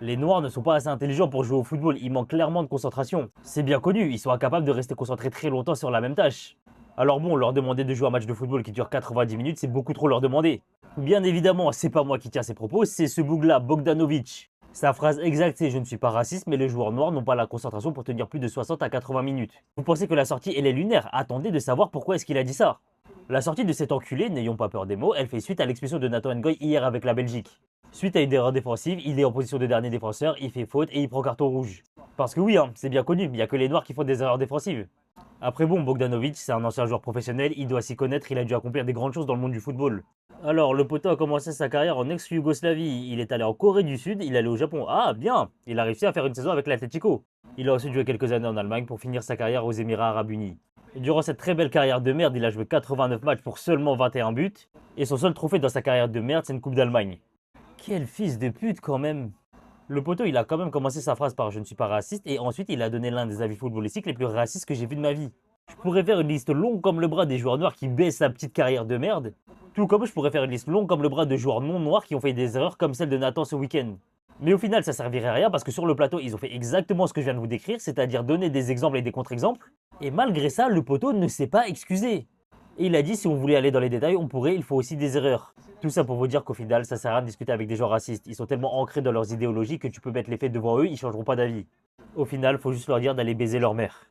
Les Noirs ne sont pas assez intelligents pour jouer au football, ils manquent clairement de concentration. C'est bien connu, ils sont incapables de rester concentrés très longtemps sur la même tâche. Alors bon, leur demander de jouer un match de football qui dure 90 minutes, c'est beaucoup trop leur demander. Bien évidemment, c'est pas moi qui tiens ces propos, c'est ce bougla Bogdanovic. Sa phrase exacte c'est: je ne suis pas raciste, mais les joueurs noirs n'ont pas la concentration pour tenir plus de 60 à 80 minutes. Vous pensez que la sortie elle est lunaire? Attendez de savoir pourquoi est-ce qu'il a dit ça. La sortie de cet enculé, n'ayons pas peur des mots, elle fait suite à l'expulsion de Nathan Ngoy hier avec la Belgique. Suite à une erreur défensive, il est en position de dernier défenseur, il fait faute et il prend carton rouge. Parce que oui, hein, c'est bien connu, il n'y a que les noirs qui font des erreurs défensives. Après bon, Bogdanovic, c'est un ancien joueur professionnel, il doit s'y connaître, il a dû accomplir des grandes choses dans le monde du football. Alors, le poteau a commencé sa carrière en ex-Yougoslavie, il est allé en Corée du Sud, il est allé au Japon. Ah, bien! Il a réussi à faire une saison avec l'Atlético. Il a ensuite joué quelques années en Allemagne pour finir sa carrière aux Émirats Arabes Unis. Et durant cette très belle carrière de merde, il a joué 89 matchs pour seulement 21 buts, et son seul trophée dans sa carrière de merde, c'est une Coupe d'Allemagne. Quel fils de pute quand même! Le poteau, il a quand même commencé sa phrase par: je ne suis pas raciste, et ensuite il a donné l'un des avis footballistiques les plus racistes que j'ai vu de ma vie. Je pourrais faire une liste longue comme le bras des joueurs noirs qui baissent sa petite carrière de merde, tout comme je pourrais faire une liste longue comme le bras de joueurs non noirs qui ont fait des erreurs comme celle de Nathan ce week-end. Mais au final, ça servirait à rien parce que sur le plateau, ils ont fait exactement ce que je viens de vous décrire, c'est-à-dire donner des exemples et des contre-exemples, et malgré ça, le poteau ne s'est pas excusé. Et il a dit si on voulait aller dans les détails, on pourrait, il faut aussi des erreurs. Tout ça pour vous dire qu'au final, ça sert à rien de discuter avec des gens racistes. Ils sont tellement ancrés dans leurs idéologies que tu peux mettre les faits devant eux, ils changeront pas d'avis. Au final, faut juste leur dire d'aller baiser leur mère.